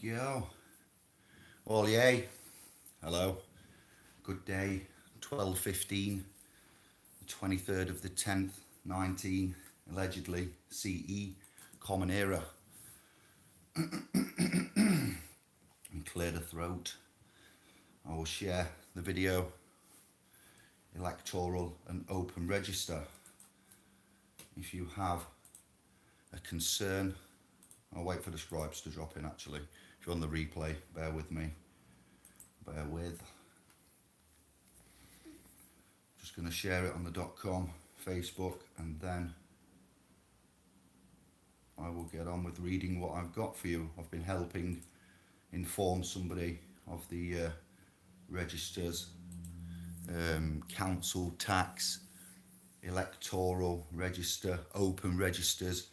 Yo. Well, yay. Hello. Good day. 12:15, the 23rd of the 10th, 19, allegedly CE, Common Era. And clear the throat. I will share the video, Electoral and Open Register. If you have a concern, I'll wait for the scribes to drop in actually. If you're on the replay, bear with me. Bear with. Just going to share it on the .com, Facebook, and then I will get on with reading what I've got for you. I've been helping inform somebody of the registers, council tax, electoral register, open registers,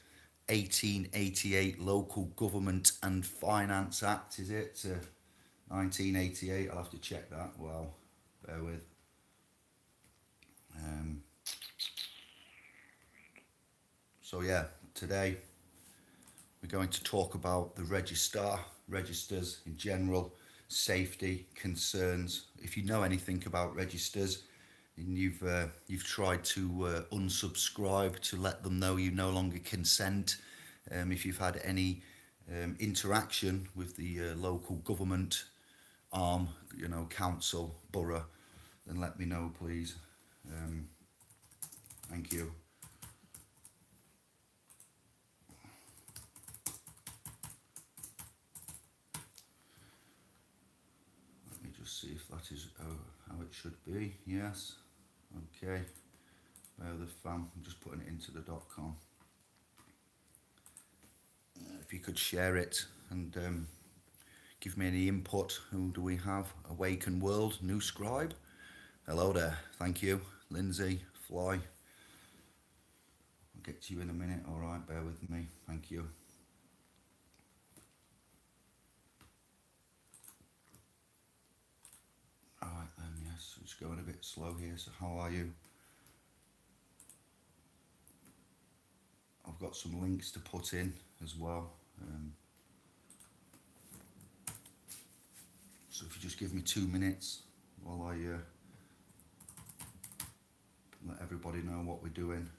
1888 Local Government and Finance Act, is it? 1988, I'll have to check that. Well, bear with. So yeah, today we're going to talk about the registers in general, safety, concerns. If you know anything about registers and you've tried to unsubscribe to let them know you no longer consent, if you've had any interaction with the local government arm, council, borough, then let me know, please. Thank you. Let me just see if that is how it should be. Yes. Okay. Bear with the fam. I'm just putting it into the .com. If you could share it and give me any input. Who do we have? Awaken World, new scribe. Hello there. Thank you. Lindsay, Fly. I'll get to you in a minute. All right, bear with me. Thank you. All right then, yes. It's going a bit slow here. So how are you? I've got some links to put in as well. So if you just give me 2 minutes while I let everybody know what we're doing.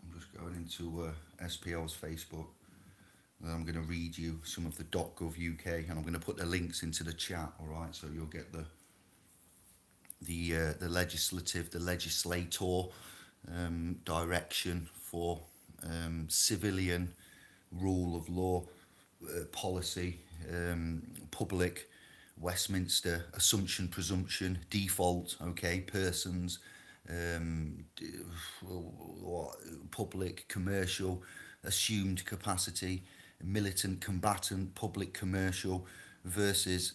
I'm just going into SPL's Facebook. And I'm going to read you some of the .gov UK, and I'm going to put the links into the chat. All right, so you'll get the legislative, the legislator direction for civilian rule of law policy, public, Westminster, assumption, presumption, default, okay, persons, public, commercial, assumed capacity, militant, combatant, public, commercial versus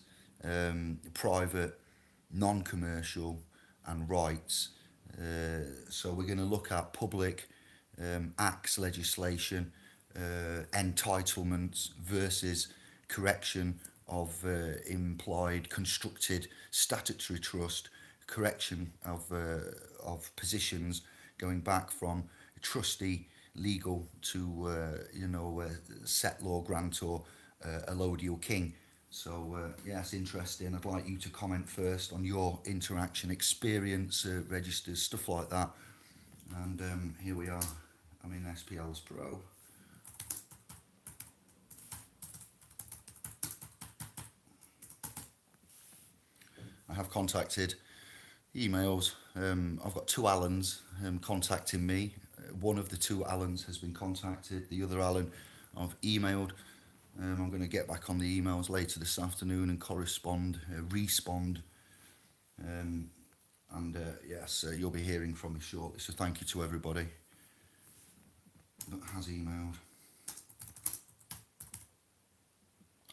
private, non-commercial and rights. So we're going to look at public acts legislation, entitlements versus correction of implied constructed statutory trust, correction of positions going back from trustee legal to set law grantor, allodial king. So yes, interesting. I'd like you to comment first on your interaction experience, registers, stuff like that. And here we are. I'm in SPL's Pro. I have contacted emails. I've got two Allens contacting me. One of the two Allens has been contacted. The other Allen I've emailed. I'm going to get back on the emails later this afternoon and respond. Yes, you'll be hearing from me shortly. So thank you to everybody that has emailed.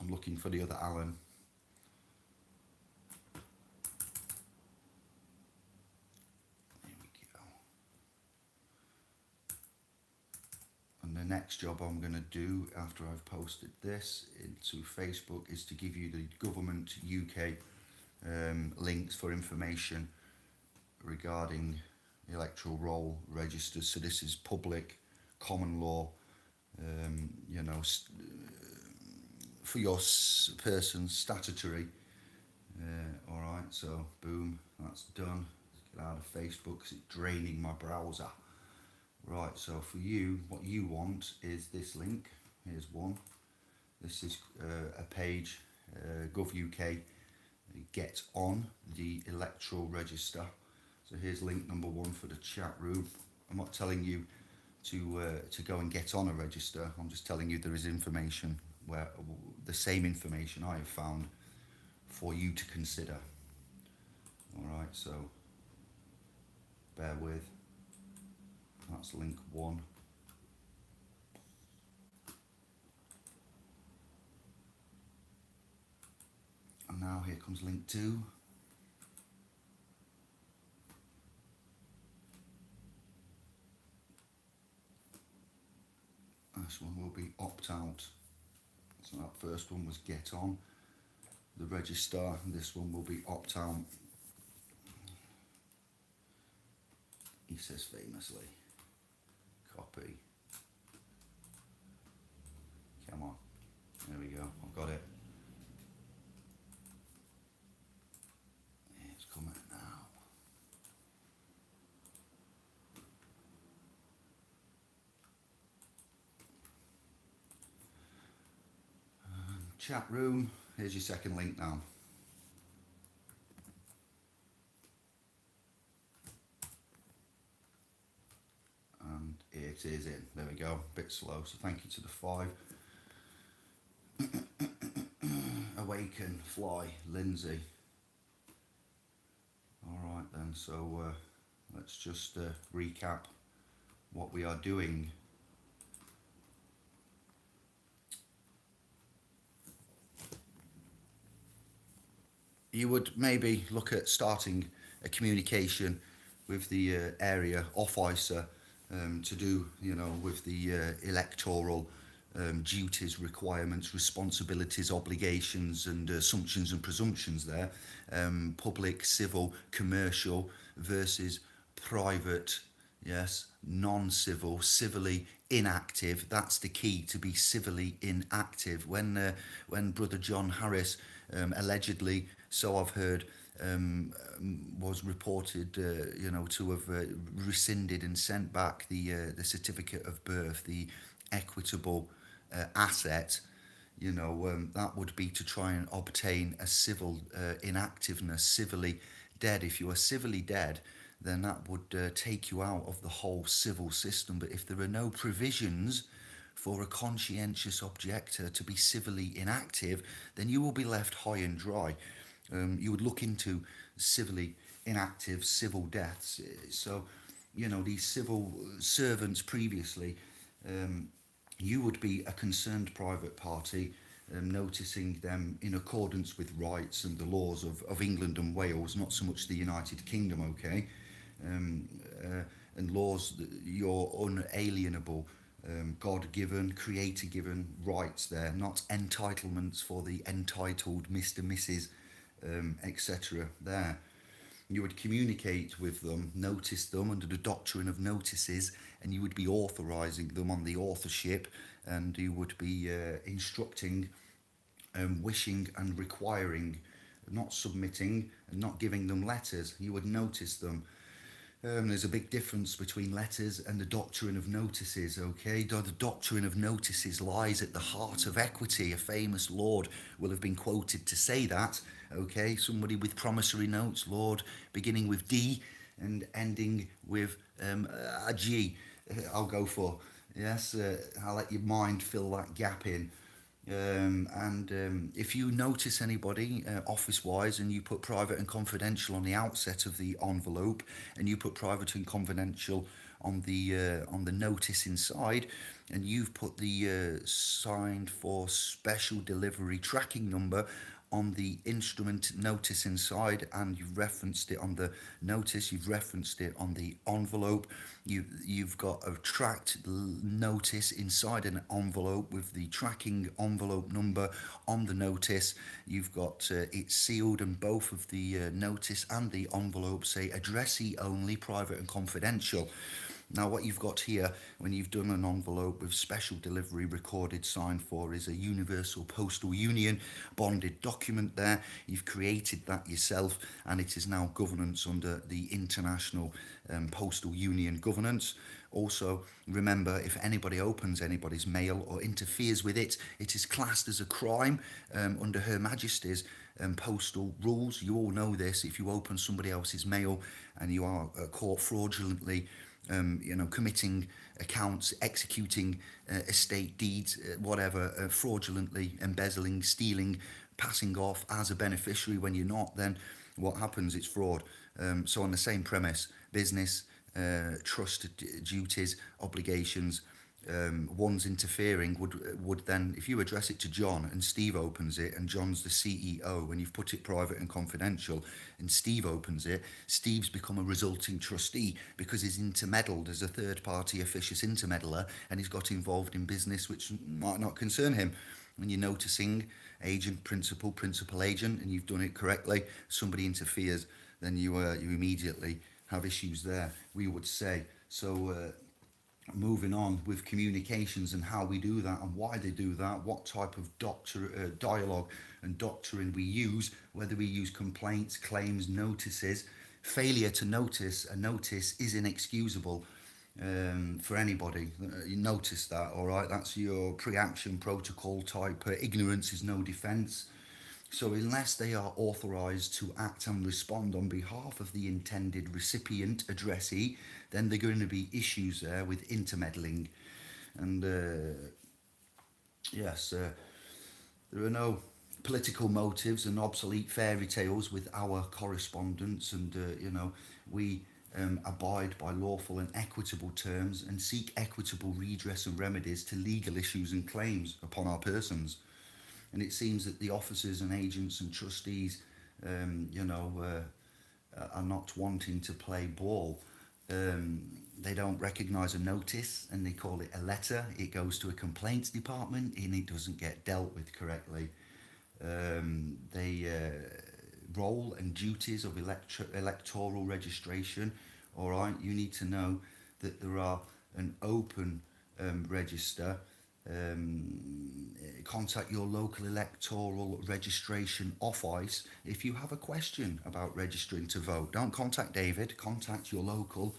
I'm looking for the other Allen. The next job I'm going to do after I've posted this into Facebook is to give you the Government UK links for information regarding electoral roll registers. So this is public, common law, for your person's statutory. All right, so boom, that's done. Let's get out of Facebook because it's draining my browser. Right, so for you, what you want is this link. Here's one. This is a page, Gov UK, get on the electoral register. So here's link number one for the chat room. I'm not telling you to go and get on a register. I'm just telling you there is information where the same information I have found for you to consider. All right, so bear with. That's link one. And now here comes link two. This one will be opt out. So that first one was get on the register, and this one will be opt out. He says famously. Copy. Come on. There we go. I've got it. It's coming now. Chat room. Here's your second link now. And it is in. There we go. A bit slow. So thank you to the 5. Awaken, Fly, Lindsay. All right then. So let's just recap what we are doing. You would maybe look at starting a communication with the area officer to do, with the electoral duties, requirements, responsibilities, obligations, and assumptions and presumptions there. Public, civil, commercial versus private, yes, non-civil, civilly inactive. That's the key, to be civilly inactive. When Brother John Harris allegedly, so I've heard, was reported, to have rescinded and sent back the certificate of birth, the equitable asset. That would be to try and obtain a civil inactiveness, civilly dead. If you are civilly dead, then that would take you out of the whole civil system. But if there are no provisions for a conscientious objector to be civilly inactive, then you will be left high and dry. You would look into civilly inactive civil deaths. So, these civil servants previously, you would be a concerned private party, noticing them in accordance with rights and the laws of England and Wales, not so much the United Kingdom, okay? And laws, your unalienable, God-given, creator-given rights there, not entitlements for the entitled Mr. Mrs. Etc. there. You would communicate with them, notice them under the doctrine of notices, and you would be authorising them on the authorship, and you would be instructing, wishing and requiring, not submitting and not giving them letters. You would notice them. There's a big difference between letters and the doctrine of notices, okay? The doctrine of notices lies at the heart of equity. A famous lord will have been quoted to say that, okay? Somebody with promissory notes, lord, beginning with D and ending with a G. I'll go for, yes, I'll let your mind fill that gap in. If you notice anybody office-wise, and you put private and confidential on the outset of the envelope, and you put private and confidential on the notice inside, and you've put the signed for special delivery tracking number on the instrument notice inside, and you've referenced it on the notice, you've referenced it on the envelope, you've got a tracked notice inside an envelope with the tracking envelope number on the notice, you've got it sealed, and both of the notice and the envelope say addressee only, private and confidential. Now, what you've got here, when you've done an envelope with special delivery recorded signed for, is a Universal Postal Union bonded document there. You've created that yourself, and it is now governance under the International Postal Union governance. Also, remember, if anybody opens anybody's mail or interferes with it, it is classed as a crime under Her Majesty's postal rules. You all know this. If you open somebody else's mail and you are caught fraudulently committing accounts, executing estate deeds, whatever, fraudulently embezzling, stealing, passing off as a beneficiary when you're not, then what happens? It's fraud. So on the same premise, business, trust duties, obligations, one's interfering would then, if you address it to John and Steve opens it, and John's the CEO, and you've put it private and confidential, and Steve opens it, Steve's become a resulting trustee because he's intermeddled as a third party officious intermeddler, and he's got involved in business which might not concern him. When you're noticing agent, principal agent, and you've done it correctly, somebody interferes, then you immediately have issues there, we would say. So moving on with communications and how we do that and why they do that, what type of dialogue and doctrine we use, whether we use complaints, claims, notices. Failure to notice a notice is inexcusable for anybody. You notice that, all right? That's your pre-action protocol type. Ignorance is no defence. So unless they are authorised to act and respond on behalf of the intended recipient addressee, then there are going to be issues there with intermeddling. And yes, there are no political motives and obsolete fairy tales with our correspondence, and we abide by lawful and equitable terms and seek equitable redress and remedies to legal issues and claims upon our persons. And it seems that the officers and agents and trustees, are not wanting to play ball. They don't recognise a notice and they call it a letter. It goes to a complaints department and it doesn't get dealt with correctly. They role and duties of electoral registration. All right, you need to know that there are an open register. Contact your local electoral registration office if you have a question about registering to vote. Don't contact David, contact your local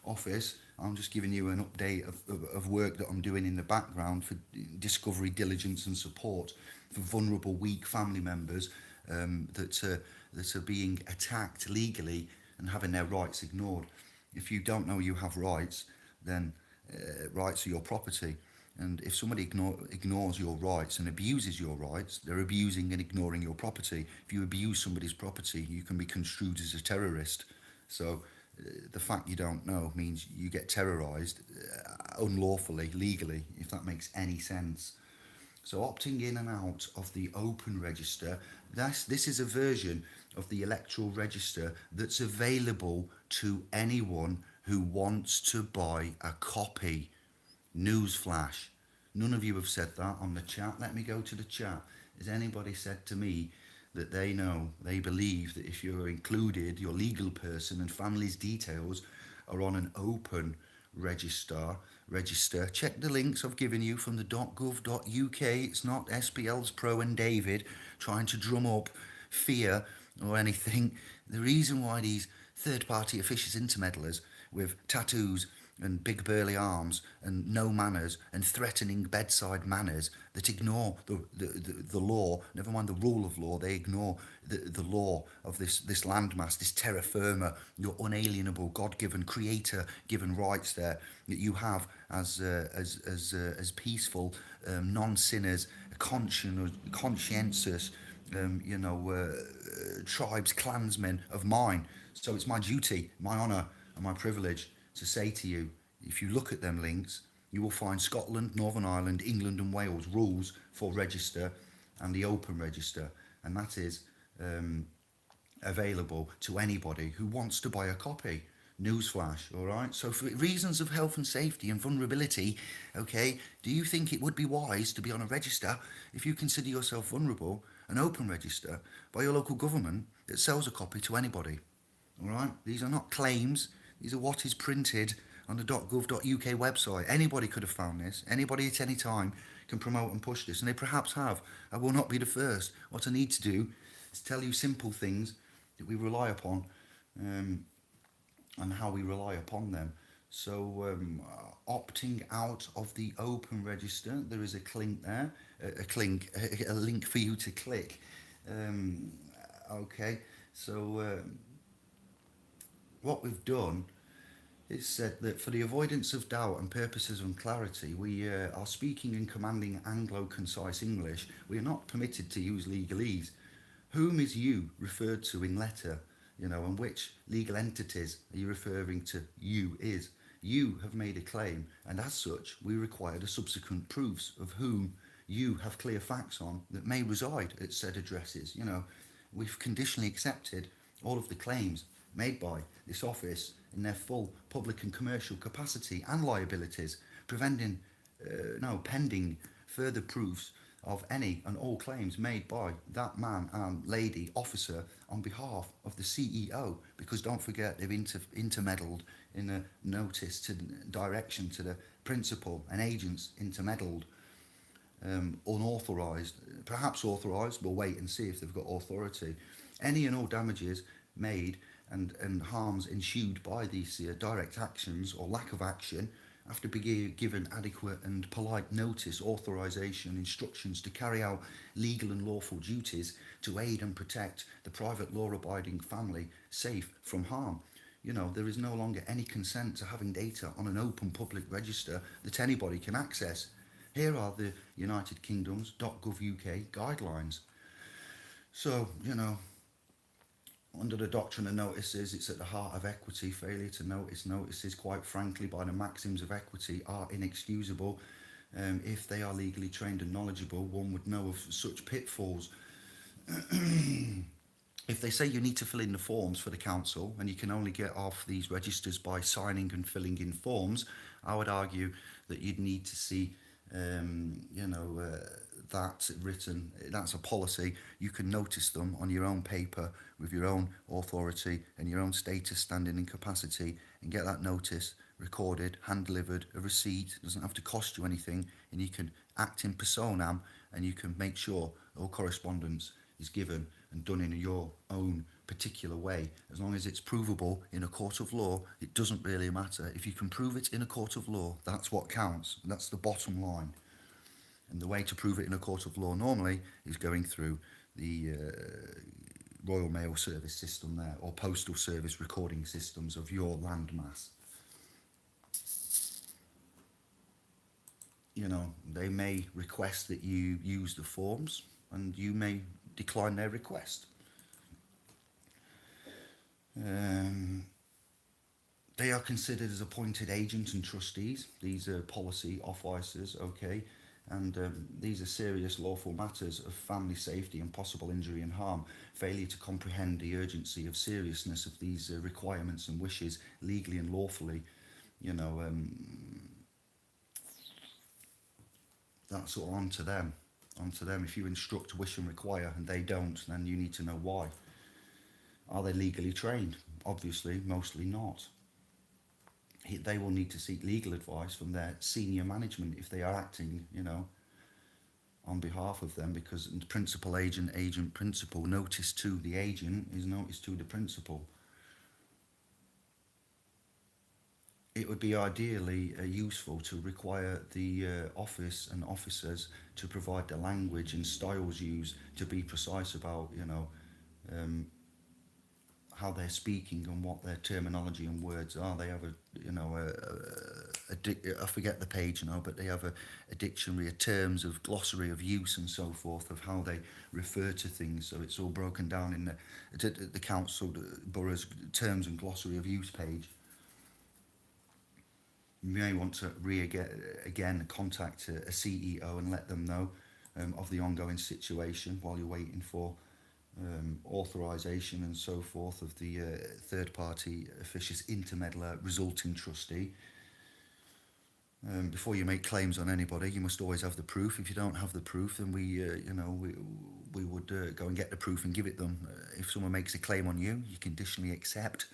office. I'm just giving you an update of work that I'm doing in the background for discovery, diligence and support for vulnerable, weak family members that are being attacked legally and having their rights ignored. If you don't know you have rights, then rights are your property. And if somebody ignores your rights and abuses your rights, they're abusing and ignoring your property. If you abuse somebody's property, you can be construed as a terrorist. So the fact you don't know means you get terrorised unlawfully, legally, if that makes any sense. So opting in and out of the open register, this is a version of the electoral register that's available to anyone who wants to buy a copy. Newsflash. None of you have said that on the chat. Let me go to the chat. Has anybody said to me that they believe that if you're included, your legal person and family's details are on an open register? Check the links I've given you from the .gov.uk. It's not SPL's Pro and David trying to drum up fear or anything. The reason why these third-party officious intermeddlers with tattoos and big burly arms and no manners and threatening bedside manners that ignore the law, never mind the rule of law, they ignore the law of this landmass, this terra firma, your unalienable God-given creator-given rights there that you have as peaceful non-sinners, conscientious tribes, clansmen of mine. So it's my duty, my honour and my privilege to say to you, if you look at them links, you will find Scotland, Northern Ireland, England and Wales rules for register and the open register, and that is available to anybody who wants to buy a copy. Newsflash, all right? So for reasons of health and safety and vulnerability, okay, do you think it would be wise to be on a register if you consider yourself vulnerable, an open register by your local government that sells a copy to anybody? All right? These are not claims. These are what is printed on the .gov.uk website. Anybody could have found this. Anybody at any time can promote and push this, and they perhaps have. I will not be the first. What I need to do is tell you simple things that we rely upon, um, and how we rely upon them. So, opting out of the open register, there is a link there, a link for you to click. Um, okay, so what we've done is said that for the avoidance of doubt and purposes of clarity, we are speaking in commanding Anglo-concise English. We are not permitted to use legalese. Whom is you referred to in letter? And which legal entities are you referring to? You is. You have made a claim, and as such, we require the subsequent proofs of whom you have clear facts on that may reside at said addresses. We've conditionally accepted all of the claims made by this office in their full public and commercial capacity and liabilities, pending further proofs of any and all claims made by that man and lady officer on behalf of the CEO, because don't forget they've intermeddled in a notice to direction to the principal and agents, intermeddled, unauthorised, perhaps authorised, we'll wait and see if they've got authority. Any and all damages made and harms ensued by these direct actions or lack of action have to be given adequate and polite notice, authorisation, instructions to carry out legal and lawful duties to aid and protect the private law-abiding family safe from harm. There is no longer any consent to having data on an open public register that anybody can access. Here are the United Kingdom's .gov.uk guidelines. So, under the doctrine of notices, it's at the heart of equity. Failure to notice notices, quite frankly, by the maxims of equity, are inexcusable. If they are legally trained and knowledgeable, one would know of such pitfalls. If they say you need to fill in the forms for the council and you can only get off these registers by signing and filling in forms, I would argue that you'd need to see that written. That's a policy. You can notice them on your own paper with your own authority and your own status, standing and capacity, and get that notice recorded, hand delivered, a receipt. It doesn't have to cost you anything, and you can act in personam, and you can make sure all correspondence is given and done in your own particular way. As long as it's provable in a court of law, it doesn't really matter. If you can prove it in a court of law, that's what counts. That's the bottom line. And the way to prove it in a court of law normally is going through the Royal Mail Service system there, or Postal Service recording systems of your landmass. They may request that you use the forms, and you may decline their request. They are considered as appointed agents and trustees. These are policy officers, okay? And these are serious lawful matters of family safety and possible injury and harm. Failure to comprehend the urgency of seriousness of these requirements and wishes legally and lawfully, that's all on to them. If you instruct, wish and require and they don't, then you need to know why. Are they legally trained? Obviously, mostly not. They will need to seek legal advice from their senior management if they are acting, on behalf of them, because principal, agent, principal, notice to the agent is notice to the principal. It would be ideally useful to require the office and officers to provide the language and styles used to be precise about, how they're speaking and what their terminology and words are. They have I forget the page now, but they have a dictionary, a terms of glossary of use and so forth of how they refer to things. So it's all broken down in the council, the borough's terms and glossary of use page. You may want to again contact a CEO and let them know of the ongoing situation while you're waiting for authorisation and so forth of the third party officious intermeddler resulting trustee. Before you make claims on anybody, you must always have the proof. If you don't have the proof, then we would go and get the proof and give it them. If someone makes a claim on you, you conditionally accept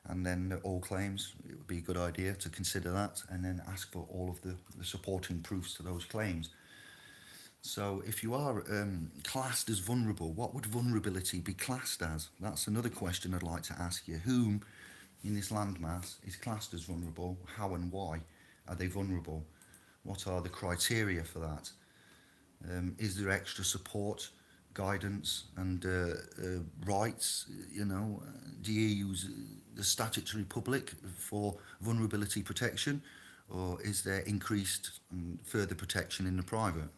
and then all claims. It would be a good idea to consider that, and then ask for all of the supporting proofs to those claims. So if you are classed as vulnerable, what would vulnerability be classed as? That's another question I'd like to ask you. Whom in this landmass is classed as vulnerable? How and why are they vulnerable? What are the criteria for that? Is there extra support, guidance, and rights? Do you use the statutory public for vulnerability protection, or is there increased and further protection in the private?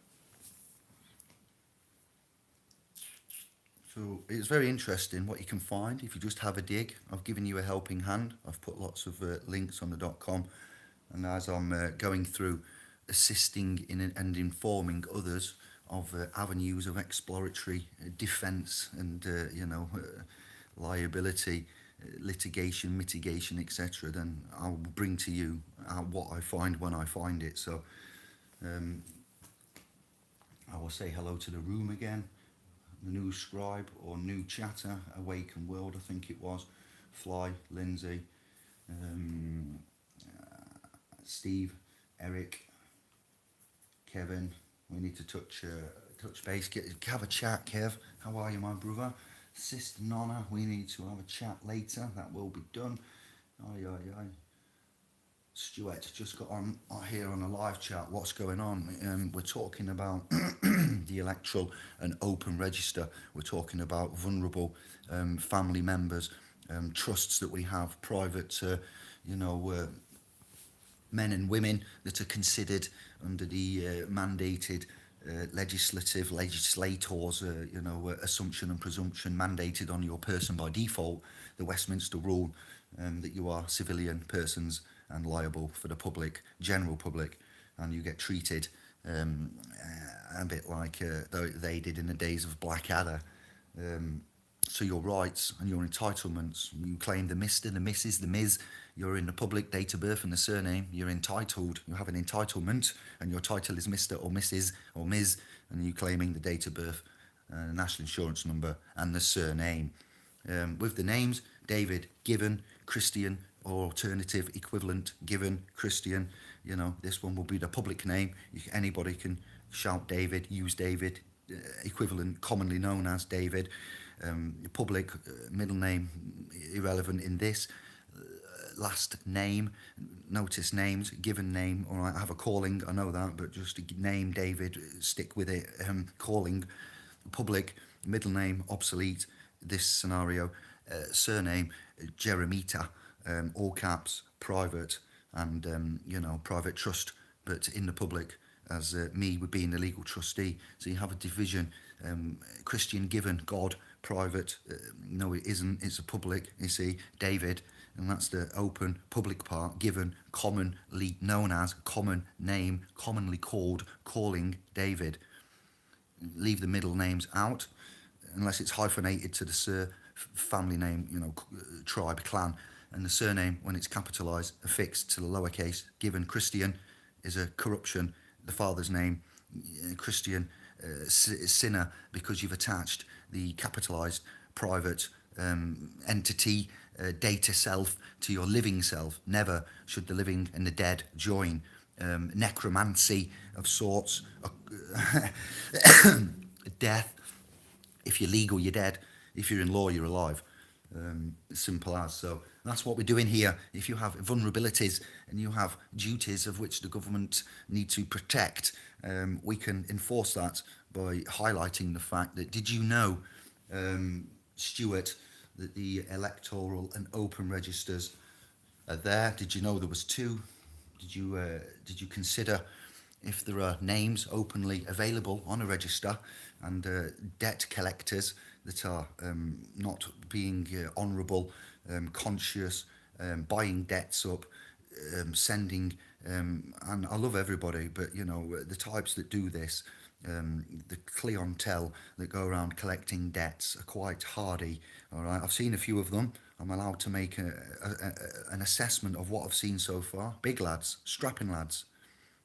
So it's very interesting what you can find if you just have a dig. I've given you a helping hand. I've put lots of links on the .com, and as I'm going through assisting in and informing others of avenues of exploratory defence and liability, litigation, mitigation, etc., then I'll bring to you what I find when I find it. So I will say hello to the room again. The new scribe or new chatter, Awaken World, I think it was, Fly, Lindsay, Steve, Eric, Kevin. We need to touch base, have a chat. Kev, how are you, my brother? Sister Nonna, we need to have a chat later. That will be done. Aye. Stuart just got on here on a live chat. What's going on? We're talking about the electoral and open register. We're talking about vulnerable family members, trusts that we have, private, men and women that are considered under the mandated legislators, assumption and presumption mandated on your person by default, the Westminster rule, that you are civilian persons and liable for the public, general public, and you get treated a bit like they did in the days of Blackadder. So your rights and your entitlements, you claim the Mr., the Mrs., the Ms., you're in the public date of birth and the surname, you're entitled, you have an entitlement, and your title is Mr. or Mrs. or Ms., and you claiming the date of birth, national insurance number, and the surname. With the names, David, given, Christian, or alternative equivalent, given, Christian, this one will be the public name. Anybody can shout David, use David, equivalent, commonly known as David. Public, middle name, irrelevant in this. Last name, notice names, given name, all right, I have a calling, I know that, but just name David, stick with it. Calling, public, middle name, obsolete, this scenario. Surname, Jeremita, all caps, private, and private trust, but in the public as me would be in the legal trustee. So you have a division. Christian, given, God, private. No, it isn't. It's a public. You see, David, and that's the open public part. Given, commonly known as, common name, commonly called, calling David. Leave the middle names out, unless it's hyphenated to the family name, tribe, clan. And the surname, when it's capitalised, affixed to the lowercase. Given, Christian, is a corruption. The father's name, Christian, sinner, because you've attached the capitalised private entity, data self, to your living self. Never should the living and the dead join. Necromancy of sorts. Death. If you're legal, you're dead. If you're in law, you're alive. Simple as. So that's what we're doing here. If you have vulnerabilities and you have duties of which the government need to protect, we can enforce that by highlighting the fact that, did you know, Stuart, that the electoral and open registers are there? Did you know there was two? Did you consider if there are names openly available on a register and debt collectors that are not being honourable, conscious, buying debts up, sending, and I love everybody, but the types that do this, the clientele that go around collecting debts are quite hardy. All right, I've seen a few of them. I'm allowed to make an assessment of what I've seen so far. Big lads, strapping lads.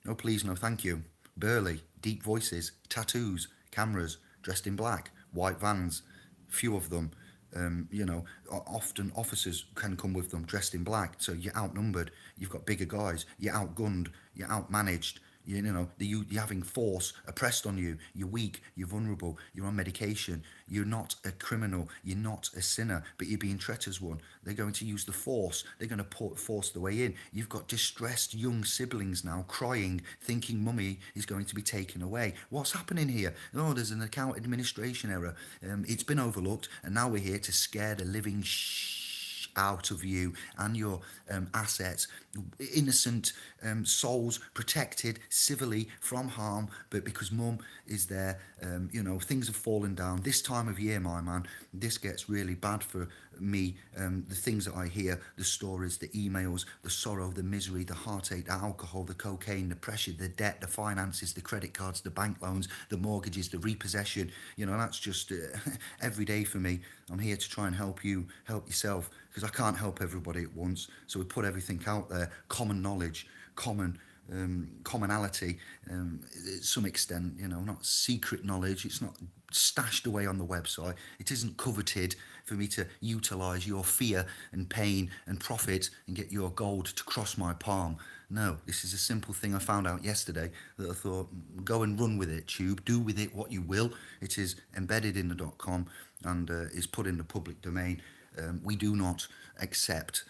No please, no thank you. Burly, deep voices, tattoos, cameras, dressed in black, white vans, few of them. Often officers can come with them dressed in black, so you're outnumbered, you've got bigger guys, you're outgunned, you're outmanaged. You're having force oppressed on you. You're weak. You're vulnerable. You're on medication. You're not a criminal. You're not a sinner, but you're being treated as one. They're going to use the force. They're going to force the way in. You've got distressed young siblings now crying, thinking mummy is going to be taken away. What's happening here? Oh, there's an account administration error. It's been overlooked, and now we're here to scare the living out of you and your assets, innocent souls protected civilly from harm, but because mum is there, things have fallen down. This time of year, my man, this gets really bad for me. The things that I hear, the stories, the emails, the sorrow, the misery, the heartache, the alcohol, the cocaine, the pressure, the debt, the finances, the credit cards, the bank loans, the mortgages, the repossession, that's just every day for me. I'm here to try and help you help yourself, because I can't help everybody at once. So we put everything out there, common knowledge, commonality, to some extent, not secret knowledge. It's not stashed away on the website. It isn't coveted for me to utilise your fear and pain and profit and get your gold to cross my palm. No, this is a simple thing I found out yesterday that I thought, go and run with it, Tube. Do with it what you will. It is embedded in the .com and is put in the public domain. We do not accept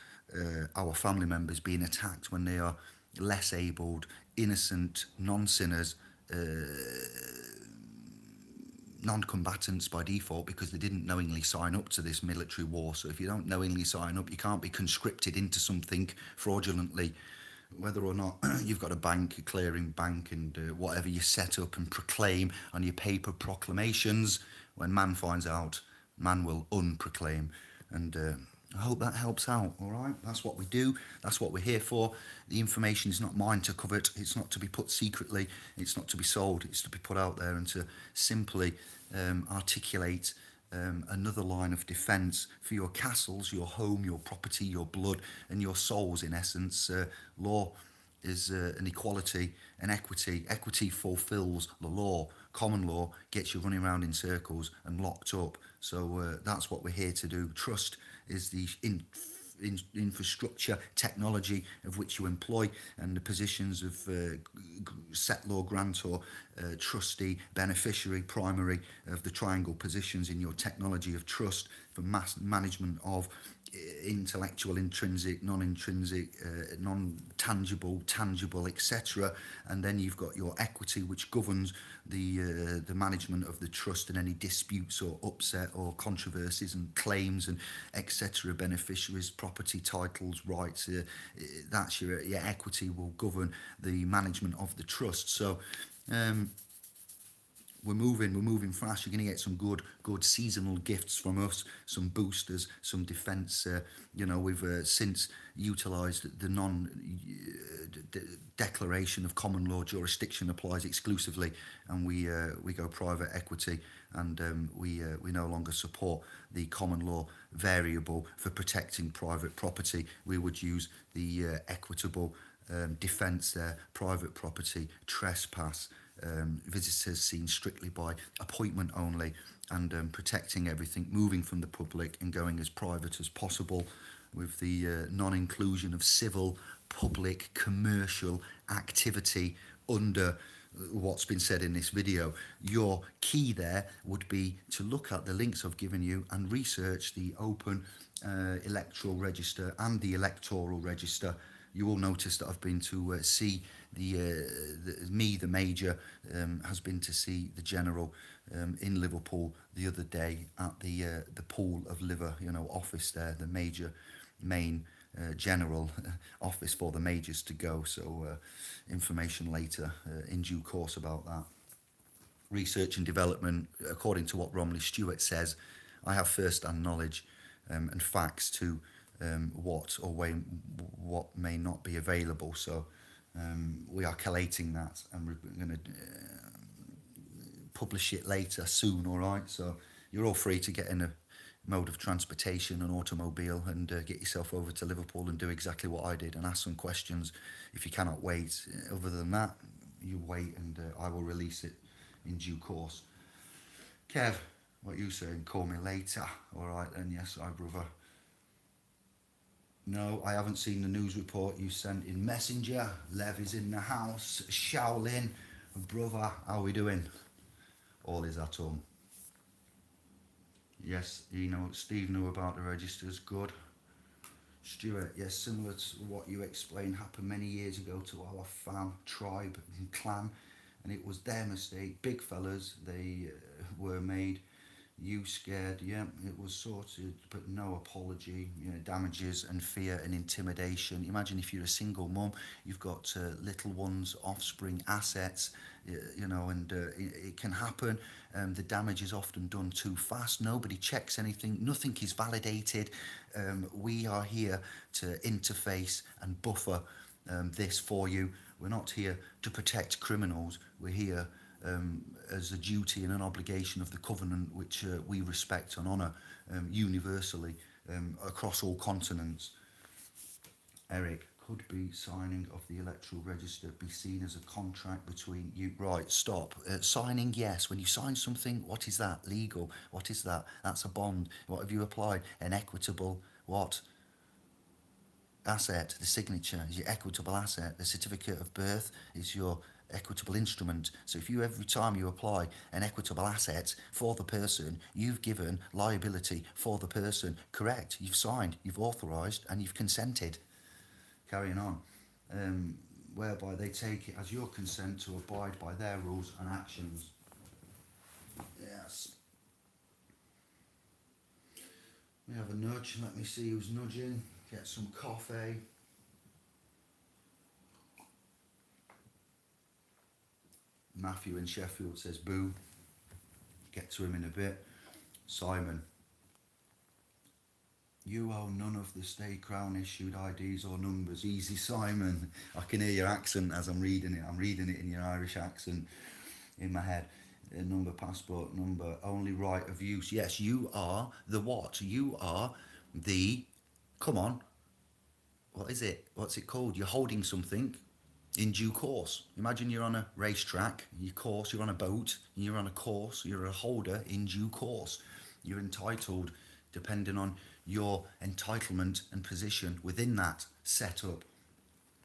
our family members being attacked when they are less abled, innocent, non-sinners, non-combatants by default, because they didn't knowingly sign up to this military war. So if you don't knowingly sign up, you can't be conscripted into something fraudulently. Whether or not you've got a bank, a clearing bank, and whatever you set up and proclaim on your paper proclamations, when man finds out, man will unproclaim. And I hope that helps out, all right? That's what we do. That's what we're here for. The information is not mine to covet. It's not to be put secretly. It's not to be sold. It's to be put out there and to simply articulate another line of defence for your castles, your home, your property, your blood, and your souls, in essence. Law is an equality, an equity. Equity fulfills the law. Common law gets you running around in circles and locked up. So that's what we're here to do. Trust is the infrastructure, technology of which you employ, and the positions of settlor, grantor, trustee, beneficiary, primary, of the triangle positions in your technology of trust for management of intellectual, intrinsic, non-intrinsic, non-tangible, tangible, etc. And then you've got your equity, which governs the management of the trust and any disputes or upset or controversies and claims and etc. Beneficiaries, property, titles, rights. That's your equity will govern the management of the trust. So we're moving fast. You're going to get some good seasonal gifts from us, some boosters, some defence. We've since utilised the declaration of common law jurisdiction applies exclusively, and we go private equity, and we no longer support the common law variable for protecting private property. We would use the equitable defence there, private property, trespass, visitors seen strictly by appointment only, and protecting everything, moving from the public and going as private as possible, with the non-inclusion of civil, public, commercial activity under what's been said in this video. Your key there would be to look at the links I've given you and research the open electoral register and the electoral register. You will notice that I've been to see the major, has been to see the general in Liverpool the other day at the Pool of Liver, office there, the major main general office for the majors to go. So information later in due course about that. Research and development, according to what Romilly Stewart says, I have first-hand knowledge and facts to what may not be available. So we are collating that, and we're going to publish it later soon, all right? So you're all free to get in a mode of transportation, an automobile, and get yourself over to Liverpool and do exactly what I did and ask some questions if you cannot wait. Other than that, you wait, and I will release it in due course. Kev, What you saying? Call me later. All right then. Yes, I brother. No, I haven't seen the news report you sent in Messenger. Lev is in the house. Shaolin, brother, how we doing? All is at home. Yes, Steve knew about the registers. Good. Stuart, yes, similar to what you explained happened many years ago to our fam, tribe, and clan, and it was their mistake. Big fellas, they were made. You scared, yeah, it was sorted, but no apology. Damages and fear and intimidation. Imagine if you're a single mum, you've got little ones, offspring, assets, and it can happen. The damage is often done too fast. Nobody checks anything. Nothing is validated. We are here to interface and buffer this for you. We're not here to protect criminals. We're here as a duty and an obligation of the covenant, which we respect and honour universally across all continents. Eric, could be signing of the electoral register be seen as a contract between you? Right, stop. Signing, yes. When you sign something, what is that? Legal. What is that? That's a bond. What have you applied? An equitable what? Asset. The signature is your equitable asset. The certificate of birth is your equitable instrument. So if you, every time you apply an equitable asset for the person, you've given liability for the person. Correct. You've signed, you've authorised, and you've consented. Carrying on. Whereby they take it as your consent to abide by their rules and actions. Yes. We have a nudge. Let me see who's nudging. Get some coffee. Matthew in Sheffield says boo. Get to him in a bit. Simon. You own none of the State Crown issued IDs or numbers. Easy, Simon. I can hear your accent as I'm reading it. I'm reading it in your Irish accent in my head. Number, passport number, only right of use. Yes, you are the what? You are the, come on, what is it? What's it called? You're holding something in due course. Imagine you're on a racetrack, you're on a boat, you're on a course, you're a holder in due course. You're entitled, depending on your entitlement and position within that setup.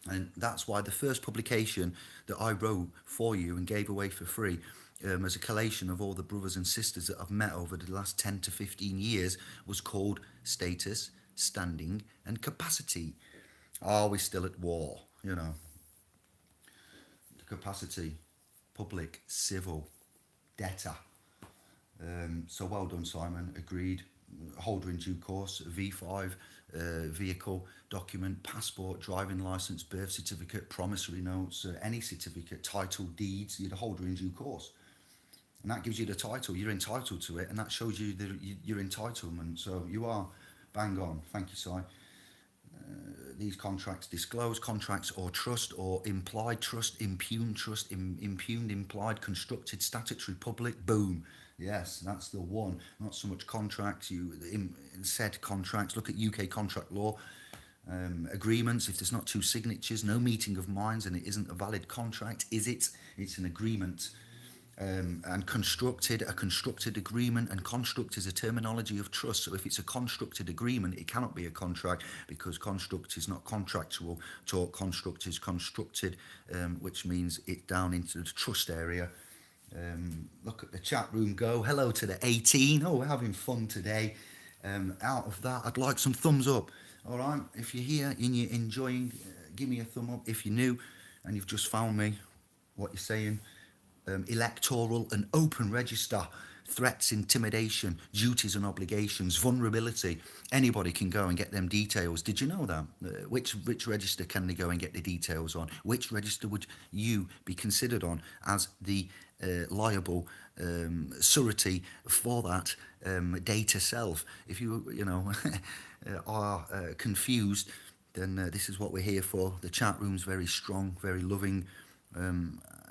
And that's why the first publication that I wrote for you and gave away for free as a collation of all the brothers and sisters that I've met over the last 10 to 15 years was called Status, Standing and Capacity. Are we still at war? The capacity, public, civil, debtor. So well done, Simon. Agreed. Holder in due course, V5, vehicle, document, passport, driving licence, birth certificate, promissory notes, any certificate, title, deeds, you're the holder in due course. And that gives you the title, you're entitled to it, and that shows you your entitlement. So you are bang on. Thank you, Si. These contracts disclose contracts or trust or implied trust, impugned trust, impugned, implied, constructed, statutory, public, boom. Yes, that's the one. Not so much contracts, said contracts. Look at UK contract law. Agreements, if there's not two signatures, no meeting of minds, and it isn't a valid contract, is it? It's an agreement. And a constructed agreement, and construct is a terminology of trust. So if it's a constructed agreement, it cannot be a contract, because construct is not contractual. Construct is constructed, which means it's down into the trust area. Look at the chat room go. Hello to the 18. Oh, we're having fun today. Out of that, I'd like some thumbs up. All right, if you're here and you're enjoying, give me a thumb up. If you're new and you've just found me, what you're saying. Electoral and open register, threats, intimidation, duties and obligations, vulnerability. Anybody can go and get them details. Did you know that? Which register can they go and get the details on? Which register would you be considered on as the liable surety for that data self? If you are confused, then this is what we're here for. The chat room's very strong, very loving.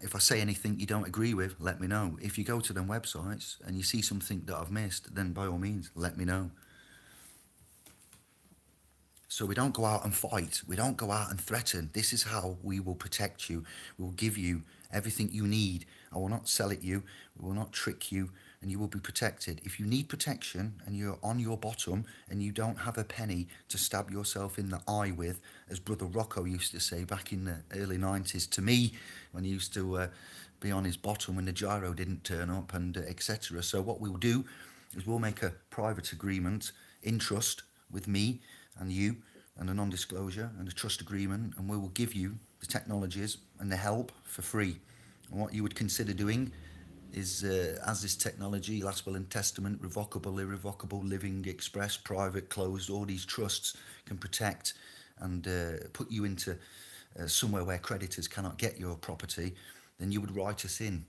If I say anything you don't agree with, let me know. If you go to them websites and you see something that I've missed, then by all means, let me know. So we don't go out and fight. We don't go out and threaten. This is how we will protect you. We will give you everything you need. I will not sell it you. We will not trick you, and you will be protected. If you need protection and you're on your bottom and you don't have a penny to stab yourself in the eye with, as Brother Rocco used to say back in the early 90s to me when he used to be on his bottom when the gyro didn't turn up, and etc. So what we'll do is we'll make a private agreement in trust with me and you, and a non-disclosure and a trust agreement, and we will give you the technologies and the help for free. And what you would consider doing is, as this technology, last will and testament, revocable, irrevocable, living, express, private, closed, all these trusts can protect and put you into somewhere where creditors cannot get your property, then you would write us in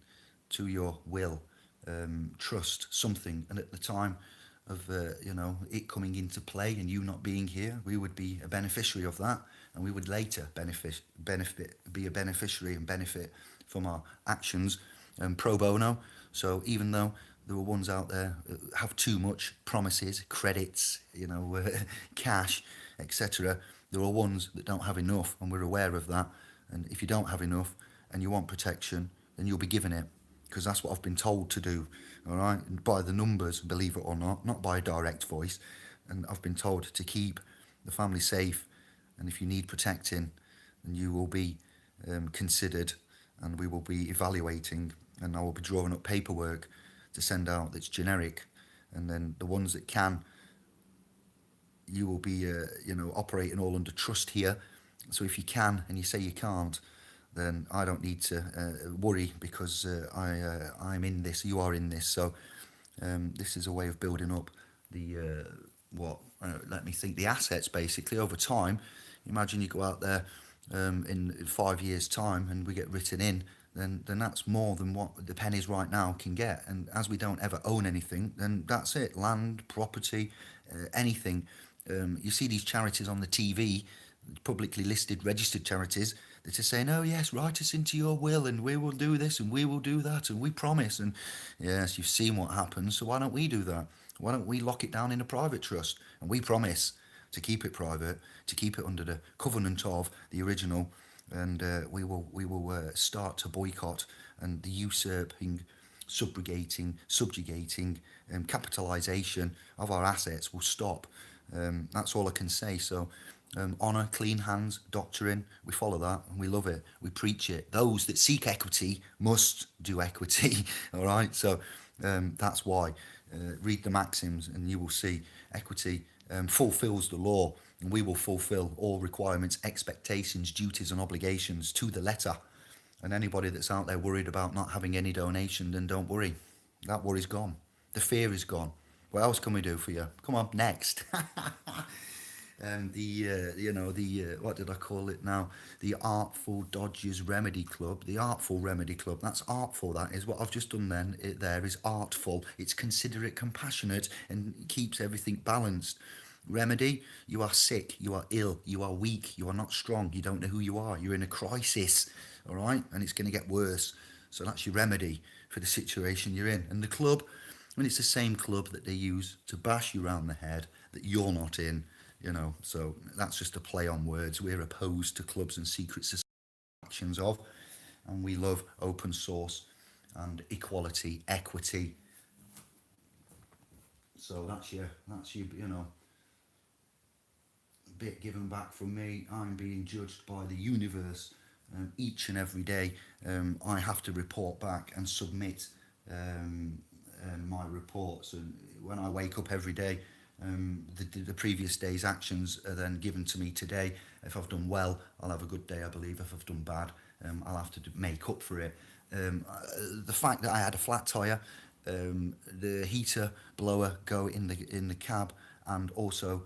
to your will, trust, something. And at the time of it coming into play and you not being here, we would be a beneficiary of that, and we would later be a beneficiary and benefit from our actions, pro bono. So even though there are ones out there that have too much promises, credits, cash, etc., there are ones that don't have enough, and we're aware of that. And if you don't have enough and you want protection, then you'll be given it, because that's what I've been told to do, all right? And by the numbers, believe it or not by a direct voice. And I've been told to keep the family safe, and if you need protecting, then you will be considered, and we will be evaluating, and I will be drawing up paperwork to send out that's generic, and then the ones that can, you will be operating all under trust here. So if you can and you say you can't, then I don't need to worry, because I'm in this, you are in this. So this is a way of building up the let me think, the assets basically over time. Imagine you go out there in 5 years' time and we get written in, then that's more than what the pennies right now can get. And as we don't ever own anything, then that's it. Land, property, anything. You see these charities on the TV, publicly listed, registered charities, they're just saying, oh yes, write us into your will and we will do this and we will do that and we promise. And yes, you've seen what happens, so why don't we do that? Why don't we lock it down in a private trust, and we promise to keep it private, to keep it under the covenant of the original, and we will start to boycott, and the usurping, subjugating, capitalisation of our assets will stop. That's all I can say. So honour, clean hands, doctrine, we follow that and we love it, we preach it. Those that seek equity must do equity. All right, so that's why. Read the maxims and you will see equity fulfills the law, and we will fulfill all requirements, expectations, duties and obligations to the letter. And anybody that's out there worried about not having any donation, then don't worry, that worry's gone, the fear is gone. What else can we do for you? Come on, next. And what did I call it now? The Artful Dodgers Remedy Club. The Artful Remedy Club. That's artful. That is what I've just done. Then there is artful. It's considerate, compassionate, and keeps everything balanced. Remedy, you are sick, you are ill, you are weak, you are not strong, you don't know who you are, you're in a crisis, all right, and it's going to get worse. So that's your remedy for the situation you're in. And the club, I mean, it's the same club that they use to bash you round the head that you're not in. So that's just a play on words. We're opposed to clubs and secret actions of, and we love open source and equality, equity. So that's your bit given back from me. I'm being judged by the universe each and every day. I have to report back and submit my reports, and when I wake up every day, the previous day's actions are then given to me today. If I've done well, I'll have a good day, I believe. If I've done bad, I'll have to make up for it. The fact that I had a flat tyre, the heater blower go in the cab, and also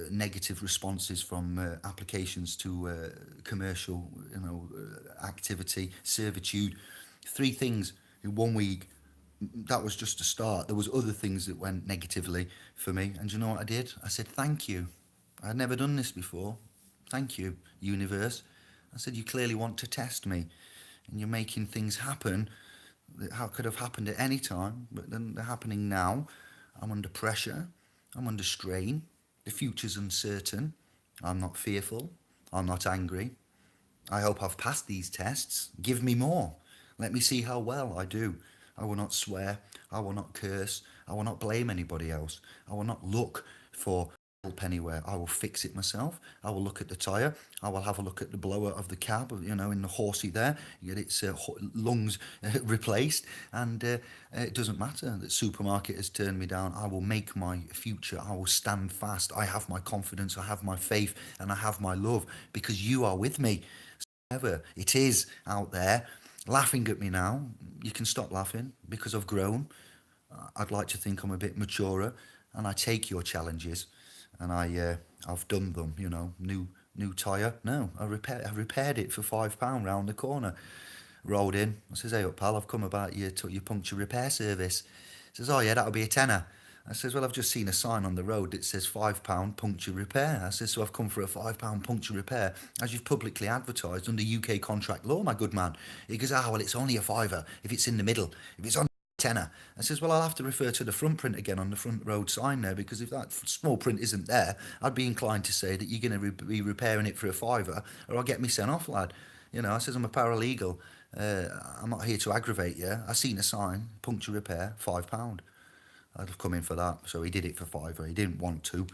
negative responses from applications to commercial activity, servitude. 3 things in 1 week. That was just a start. There was other things that went negatively for me, and do you know what I did? I said thank you. I'd never done this before. Thank you, universe. I said, you clearly want to test me, and you're making things happen that could have happened at any time, but then they're happening now. I'm under pressure, I'm under strain, the future's uncertain, I'm not fearful. I'm not angry. I hope I've passed these tests. Give me more. Let me see how well I do. I will not swear. I will not curse. I will not blame anybody else. I will not look for help anywhere. I will fix it myself. I will look at the tyre. I will have a look at the blower of the cab, in the horsey there, get its lungs replaced. And it doesn't matter that supermarket has turned me down. I will make my future. I will stand fast. I have my confidence. I have my faith. And I have my love because you are with me. Ever it is out there laughing at me now. You can stop laughing because I've grown. I'd like to think I'm a bit maturer, and I take your challenges, and I've done them. New tyre. No, I repaired it for £5 round the corner. Rolled in. I says, "Hey up, pal, I've come about your puncture repair service." He says, "Oh yeah, that'll be a tenner." I says, "Well, I've just seen a sign on the road that says £5 puncture repair." I says, "So I've come for a £5 puncture repair, as you've publicly advertised under UK contract law, my good man." He goes, "Ah, well, it's only a fiver if it's in the middle. If it's on tenner." I says, "Well, I'll have to refer to the front print again on the front road sign there, because if that small print isn't there, I'd be inclined to say that you're going to be repairing it for a fiver, or I'll get me sent off, lad." I says, "I'm a paralegal. Uh, I'm not here to aggravate you. I seen a sign, puncture repair, £5. I'd have come in for that." So he did it for fiver. He didn't want to.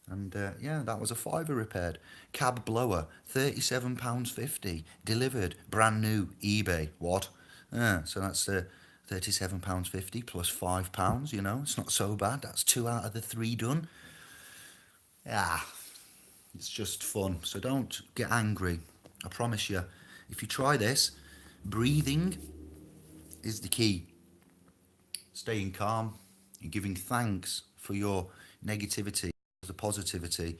And yeah, that was a fiver repaired. Cab blower, £37.50. Delivered, brand new, eBay. What? So that's £37.50 plus £5. It's not so bad. That's 2 out of the 3 done. Yeah, it's just fun. So don't get angry. I promise you, if you try this, breathing is the key. Staying calm and giving thanks for your negativity, the positivity,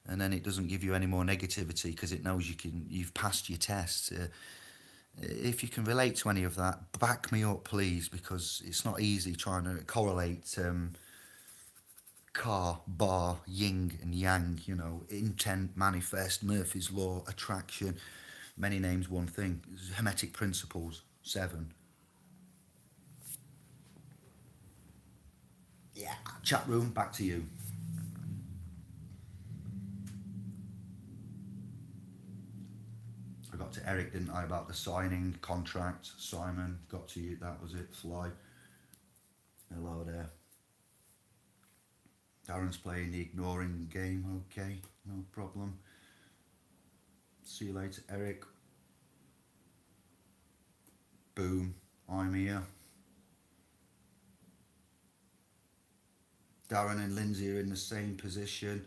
and then it doesn't give you any more negativity because it knows you've passed your tests. If you can relate to any of that, back me up, please, because it's not easy trying to correlate car, bar, yin and yang, intent, manifest, Murphy's Law, attraction, many names, one thing, Hermetic principles, 7. Yeah. Chat room, back to you. I got to Eric, didn't I, about the signing contract. Simon, got to you, that was it. Fly. Hello there. Darren's playing the ignoring game. Okay, no problem. See you later, Eric. Boom, I'm here. Darren and Lindsay are in the same position.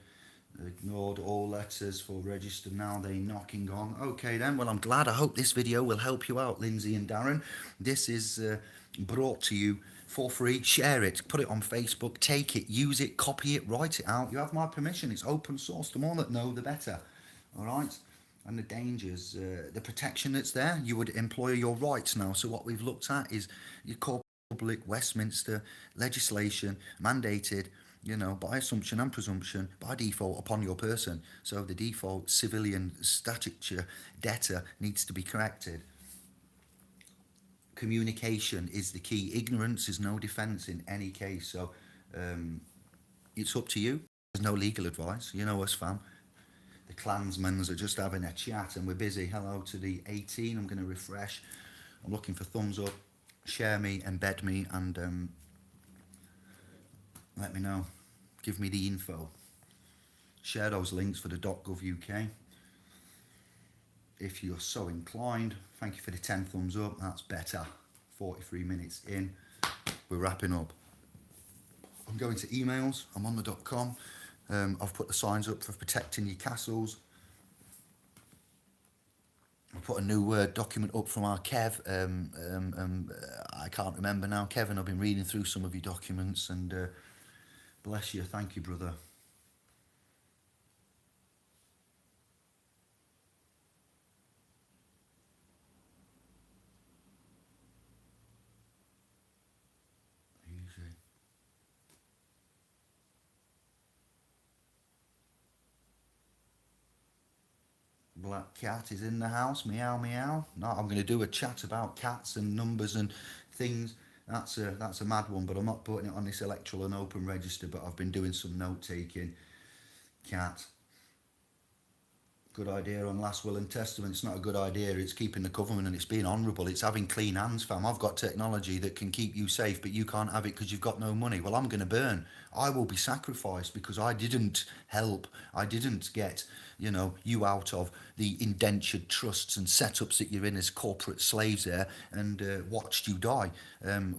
Ignored all letters for register. Now they knocking on. Okay then, well, I'm glad. I hope this video will help you out, Lindsay and Darren. This is brought to you for free. Share it, put it on Facebook, take it, use it, copy it, write it out. You have my permission. It's open source. The more that know, the better. All right. And the dangers, the protection that's there, you would employ your rights now. So what we've looked at is your core public Westminster legislation mandated, by assumption and presumption, by default upon your person. So the default civilian stature debtor needs to be corrected. Communication is the key. Ignorance is no defence in any case. So it's up to you. There's no legal advice. You know us, fam. The clansmans are just having a chat and we're busy. Hello to the 18. I'm going to refresh. I'm looking for thumbs up. Share me, embed me, and let me know. Give me the info. Share those links for the .gov UK if you're so inclined. Thank you for the 10 thumbs up. That's better. 43 minutes in. We're wrapping up. I'm going to emails. I'm on the .com. I've put the signs up for protecting your castles. I put a new Word document up from our Kev. I can't remember now. Kevin, I've been reading through some of your documents and bless you. Thank you, brother. Easy. Black cat is in the house. Meow, meow. No, I'm going to do a chat about cats and numbers and things. That's a mad one, but I'm not putting it on this electoral and open register, but I've been doing some note taking. Cat. Good idea on last will and testament. It's not a good idea. It's keeping the government and it's being honourable. It's having clean hands, fam. I've got technology that can keep you safe, but you can't have it because you've got no money. Well, I'm going to burn. I will be sacrificed because I didn't help. I didn't get, you out of the indentured trusts and setups that you're in as corporate slaves there and watched you die.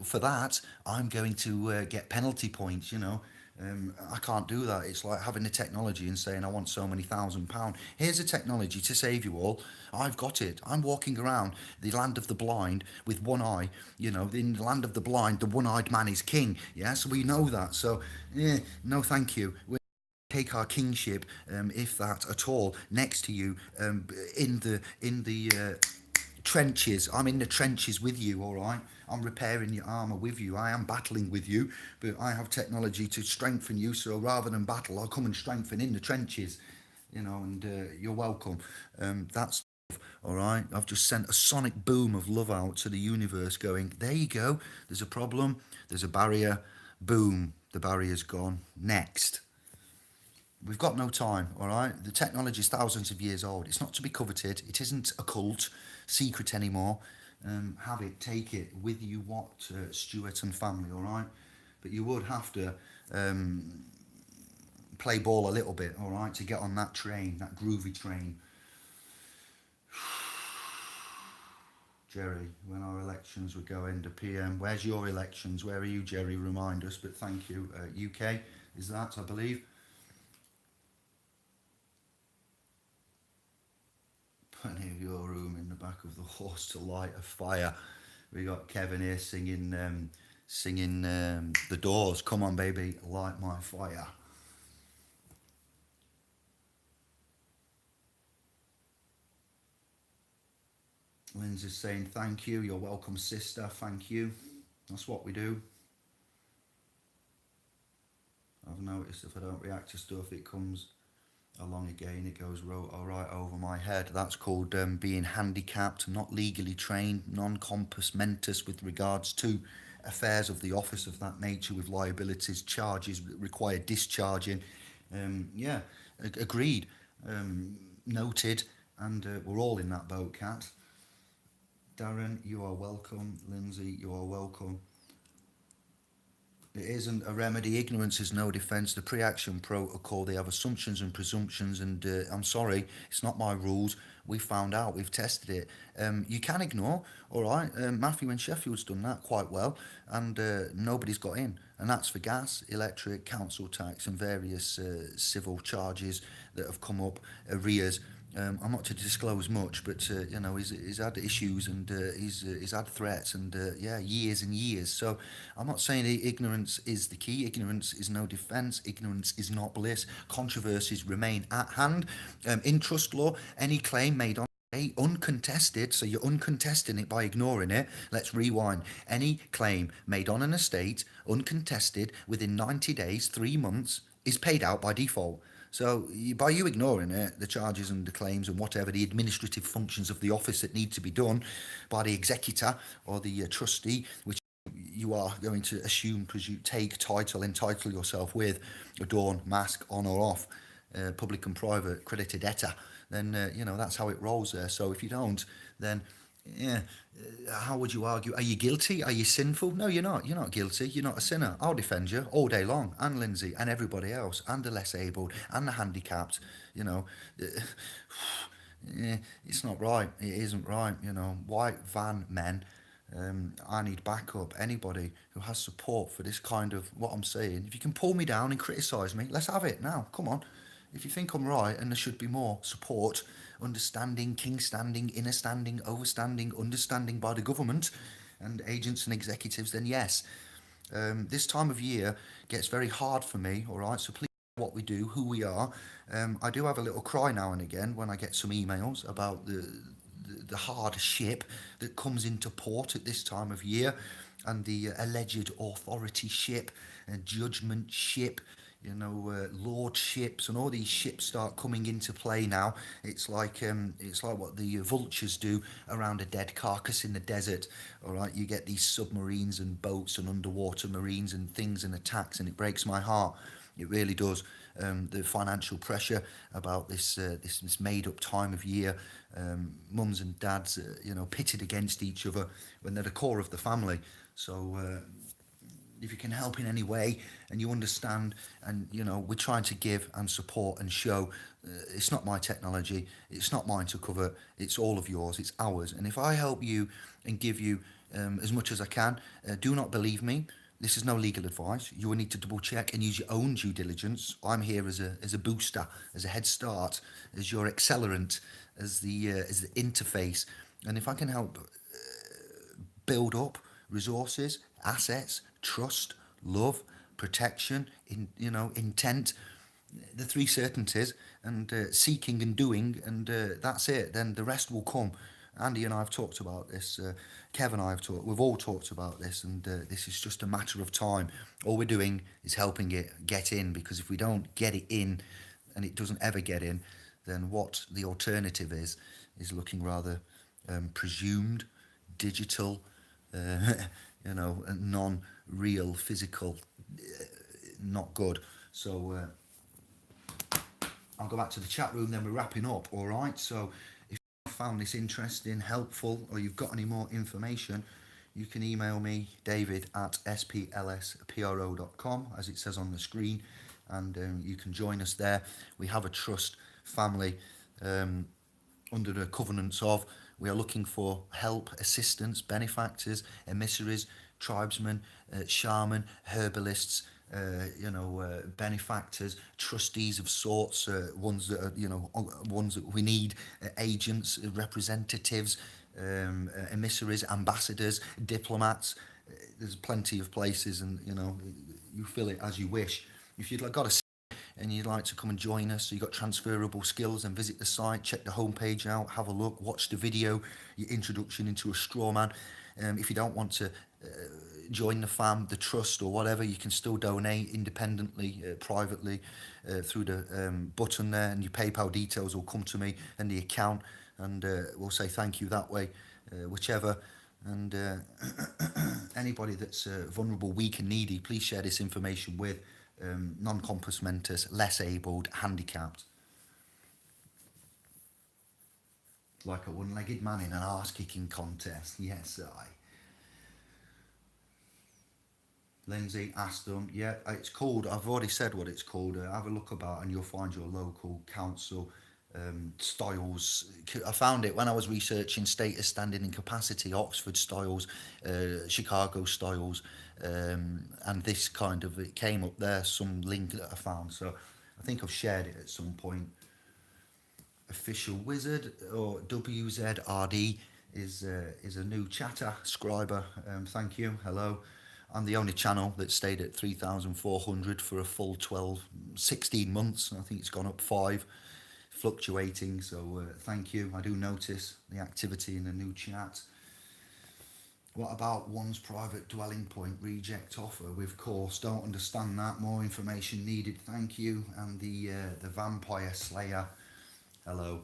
For that, I'm going to get penalty points. I can't do that. It's like having the technology and saying, I want so many £1,000. Here's the technology to save you all. I've got it. I'm walking around the land of the blind with one eye. In the land of the blind, the one eyed man is king. Yeah, so we know that. So, yeah, no, thank you. We take our kingship, if that at all, next to you, in the trenches. I'm in the trenches with you, all right? I'm repairing your armour with you. I am battling with you, but I have technology to strengthen you. So rather than battle, I'll come and strengthen in the trenches, and you're welcome. That's all right. I've just sent a sonic boom of love out to the universe, going, there you go. There's a problem. There's a barrier. Boom. The barrier's gone. Next. We've got no time, all right? The technology is thousands of years old. It's not to be coveted. It isn't a cult, secret anymore. Have it, take it with you, Stuart and family, all right? But you would have to play ball a little bit, all right, to get on that train, that groovy train. Jerry, when our elections would go into PM, where's your elections? Where are you, Jerry? Remind us, but thank you. UK, is that, I believe? Plenty of your room in the back of the horse to light a fire. We got Kevin here singing The Doors. Come on, baby, light my fire. Lindsay's saying thank you. You're welcome, sister. Thank you. That's what we do. I've noticed if I don't react to stuff, it comes along again. It goes right over my head. That's called being handicapped, not legally trained, non compos mentis with regards to affairs of the office of that nature with liabilities, charges that require discharging. Yeah, agreed. Noted. And we're all in that boat, Cat. Darren, you are welcome. Lindsay, you are welcome. It isn't a remedy. Ignorance is no defence. The pre-action protocol, they have assumptions and presumptions, and I'm sorry, it's not my rules. We found out, we've tested it. You can ignore, all right. Matthew and Sheffield's done that quite well, and nobody's got in. And that's for gas, electric, council tax, and various civil charges that have come up, arrears. I'm not to disclose much, but he's had issues and he's had threats and yeah, years and years. So I'm not saying ignorance is the key. Ignorance is no defence. Ignorance is not bliss. Controversies remain at hand. In trust law, any claim made on uncontested, so you're uncontesting it by ignoring it. Let's rewind. Any claim made on an estate, uncontested, within 90 days, 3 months, is paid out by default. So by you ignoring it, the charges and the claims and whatever, the administrative functions of the office that need to be done by the executor or the trustee, which you are going to assume, presume, take, title, entitle yourself with, adorn, mask, on or off, public and private, creditor, debtor, then, that's how it rolls there. So if you don't, then, yeah, how would you argue? Are you guilty? Are you sinful? No, you're not. You're not guilty. You're not a sinner. I'll defend you all day long, and Lindsay, and everybody else, and the less able, and the handicapped. You know, yeah, it's not right. It isn't right. White van men. I need backup. Anybody who has support for this kind of what I'm saying. If you can pull me down and criticise me, let's have it now. Come on. If you think I'm right and there should be more support, understanding, king standing, inner standing, overstanding, understanding by the government and agents and executives, then yes. This time of year gets very hard for me, all right? So please know what we do, who we are. I do have a little cry now and again when I get some emails about the hard ship that comes into port at this time of year and the alleged authority ship and judgment ship, lordships, and all these ships start coming into play now. It's like what the vultures do around a dead carcass in the desert. All right, you get these submarines and boats and underwater marines and things and attacks, and it breaks my heart. It really does. The financial pressure about this made up time of year, mums and dads, pitted against each other when they're the core of the family. So if you can help in any way and you understand, and we're trying to give and support and show, it's not my technology, it's not mine to cover, it's all of yours, it's ours. And if I help you and give you as much as I can, do not believe me. This is no legal advice. You will need to double check and use your own due diligence. I'm here as a booster, as a head start, as your accelerant, as the interface. And if I can help build up resources, assets, trust, love, protection, intent, the three certainties, and seeking and doing, and that's it. Then the rest will come. Andy and I have talked about this. Kev and I have talked. We've all talked about this, and this is just a matter of time. All we're doing is helping it get in, because if we don't get it in, and it doesn't ever get in, then what the alternative is looking rather presumed, digital, uh, non-real, physical, not good. So I'll go back to the chat room, then we're wrapping up, all right? So if you found this interesting, helpful, or you've got any more information, you can email me, David at splspro.com, as it says on the screen, and you can join us there. We have a trust family under the covenants of. We are looking for help, assistance, benefactors, emissaries, tribesmen, shaman, herbalists, benefactors, trustees of sorts, ones that are, ones that we need, agents, representatives, emissaries, ambassadors, diplomats. There's plenty of places, and you fill it as you wish. If you've got a and you'd like to come and join us, so you've got transferable skills, and visit the site, check the homepage out, have a look, watch the video, your introduction into a straw man. If you don't want to join the fam, the trust, or whatever, you can still donate independently, privately, through the button there, and your PayPal details will come to me and the account, and we'll say thank you that way, whichever. And anybody that's vulnerable, weak and needy, please share this information with non-compos mentors, less abled, handicapped. Like a one-legged man in an arse-kicking contest. Yes, I. Lindsay, Aston, yeah, it's called, I've already said what it's called, have a look about and you'll find your local council styles. I found it when I was researching status, standing and capacity, Oxford styles, Chicago styles, and this kind of, it came up there, some link that I found, so I think I've shared it at some point. Official Wizard, or WZRD, is a new chatter scriber. Thank you. Hello. I'm the only channel that stayed at 3,400 for a full 16 months. I think it's gone up 5, fluctuating. So thank you. I do notice the activity in the new chat. What about one's private dwelling point reject offer with course? Don't understand that. More information needed. Thank you. And the Vampire Slayer. Hello.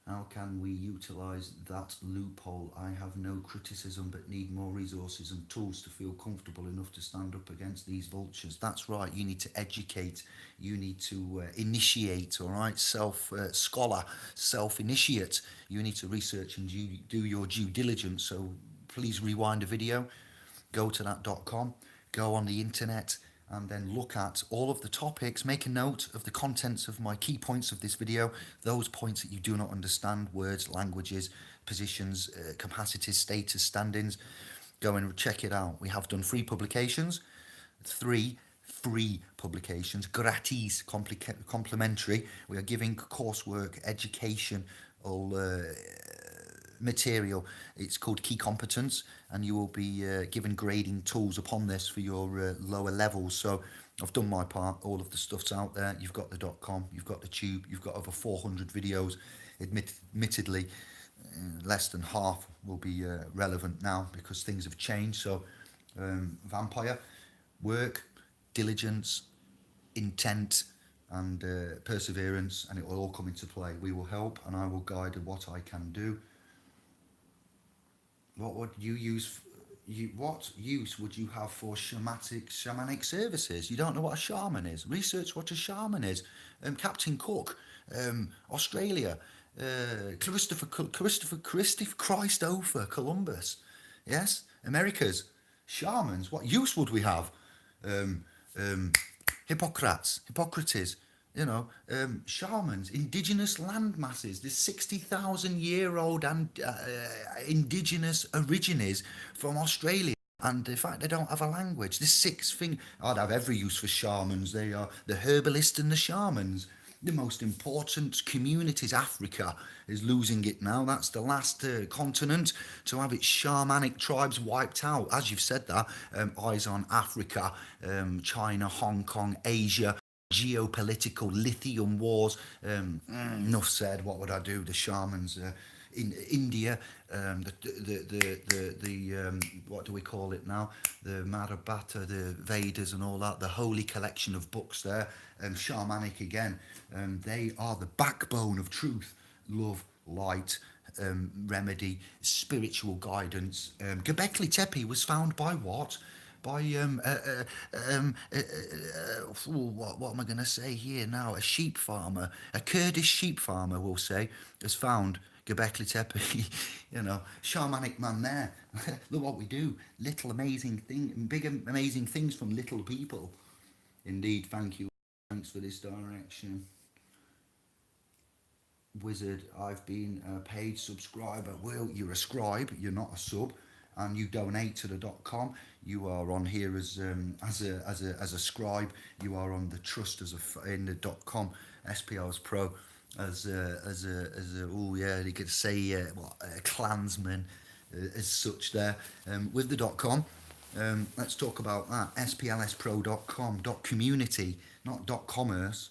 How can we utilise that loophole? I have no criticism, but need more resources and tools to feel comfortable enough to stand up against these vultures. That's right. You need to educate. You need to initiate, all right? Scholar, self-initiate. You need to research and do your due diligence. So please rewind the video, go to that.com, go on the internet, and then look at all of the topics, make a note of the contents of my key points of this video, those points that you do not understand, words, languages, positions, capacities, status, standings. Go and check it out. We have done 3 publications, 3 free publications, gratis, complimentary. We are giving coursework, education, all material. It's called Key Competence, and you will be given grading tools upon this for your lower levels. So I've done my part. All of the stuff's out there. You've got the .com, you've got the tube, you've got over 400 videos. Admittedly, less than half will be relevant now because things have changed. So Vampire, work, diligence, intent, and perseverance, and it will all come into play. We will help, and I will guide what I can do. What would you use what use would you have for shamanic services? You don't know what a shaman is. Research what a shaman is. Captain Cook, Australia, Christopher Columbus. Yes, America's shamans. What use would we have? Um, um, Hippocrates, shamans, indigenous land masses, this 60,000-year-old and indigenous origines from Australia. And the fact they don't have a language, this six thing, I'd have every use for shamans. They are the herbalist and the shamans. The most important communities, Africa is losing it now. That's the last continent to have its shamanic tribes wiped out. As you've said that, eyes on Africa, China, Hong Kong, Asia, geopolitical lithium wars. Enough said. What would I do? The shamans in India, what do we call it now? The Mahabharata, the Vedas, and all that. The holy collection of books there. Shamanic again. They are the backbone of truth, love, light, remedy, spiritual guidance. Göbekli Tepe was found by what? By what am I going to say here now? A sheep farmer, a Kurdish sheep farmer, we'll say, has found Göbekli Tepe. Shamanic man there. Look what we do. Little amazing thing, big amazing things from little people. Indeed, thank you. Thanks for this direction. Wizard, I've been a paid subscriber. Well, you're a scribe, you're not a sub, and you donate to the .com. You are on here as a scribe. You are on the trust in the .com SPL's Pro as a oh yeah, you could say a clansman as such there with the .com. Let's talk about that. SPLSpro.com .community, not .commerce.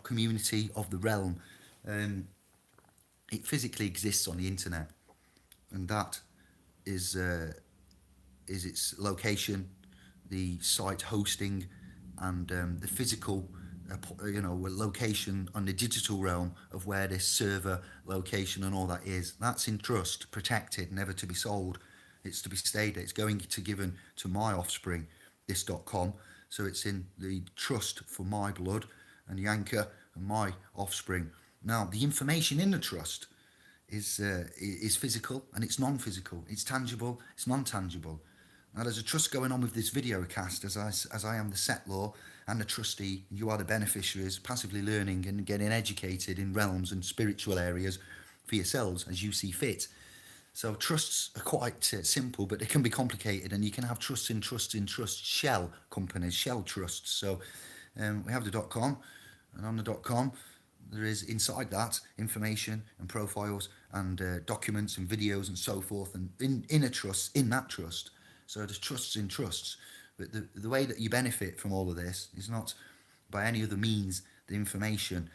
.community of the realm. It physically exists on the internet, and that is its location, the site hosting, and the physical location on the digital realm of where this server location and all that is. That's in trust, protected, never to be sold. It's to be stayed. It's going to given to my offspring, this .com. So it's in the trust for my blood and Yanka and my offspring. Now, the information in the trust is physical and it's non-physical. It's tangible, it's non-tangible. Now, there's a trust going on with this video cast as I am the settlor and the trustee. You are the beneficiaries, passively learning and getting educated in realms and spiritual areas for yourselves as you see fit. So trusts are quite simple, but they can be complicated, and you can have trusts in shell companies, shell trusts. So we have the .com, and on the .com there is inside that information and profiles and documents and videos and so forth, and in a trust, in that trust. So there's trusts in trusts, but the way that you benefit from all of this is not by any other means. The information,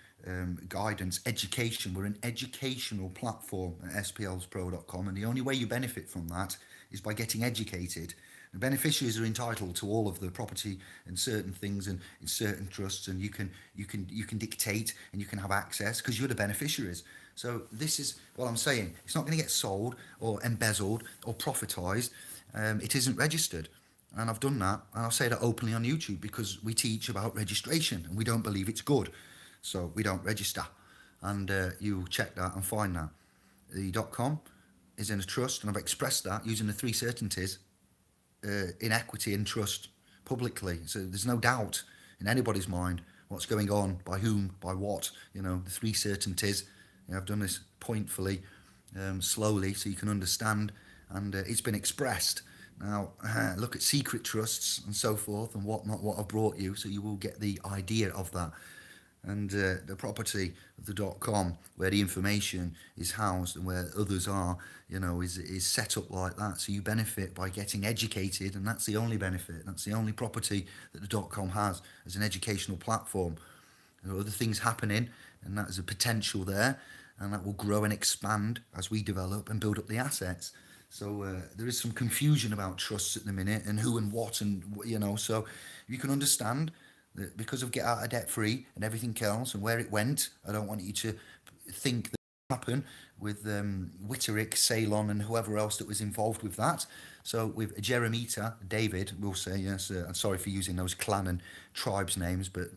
guidance, education. We're an educational platform at splspro.com, and the only way you benefit from that is by getting educated. The beneficiaries are entitled to all of the property and certain things and in certain trusts, and you can dictate and you can have access because you're the beneficiaries. So this is what I'm saying. It's not going to get sold or embezzled or profitized. It isn't registered. And I've done that, and I'll say that openly on YouTube because we teach about registration and we don't believe it's good. So we don't register. And you check that and find that. The .com is in a trust, and I've expressed that using the three certainties in equity and trust publicly. So there's no doubt in anybody's mind what's going on, by whom, by what, the three certainties. I've done this pointfully, slowly, so you can understand, and it's been expressed. Now, look at secret trusts and so forth and whatnot, what I've brought you, so you will get the idea of that. And the property of the .com, where the information is housed and where others are, is set up like that. So you benefit by getting educated, and that's the only benefit. That's the only property that the .com has as an educational platform. There are other things happening, and that is a potential there, and that will grow and expand as we develop and build up the assets. So there is some confusion about trusts at the minute and who and what, and so you can understand that because of get out of debt free and everything else and where it went. I don't want you to think that happen with Witterick, Ceylon, and whoever else that was involved with that. So with Jeremita, David, we'll say yes. I'm sorry for using those clan and tribes names, but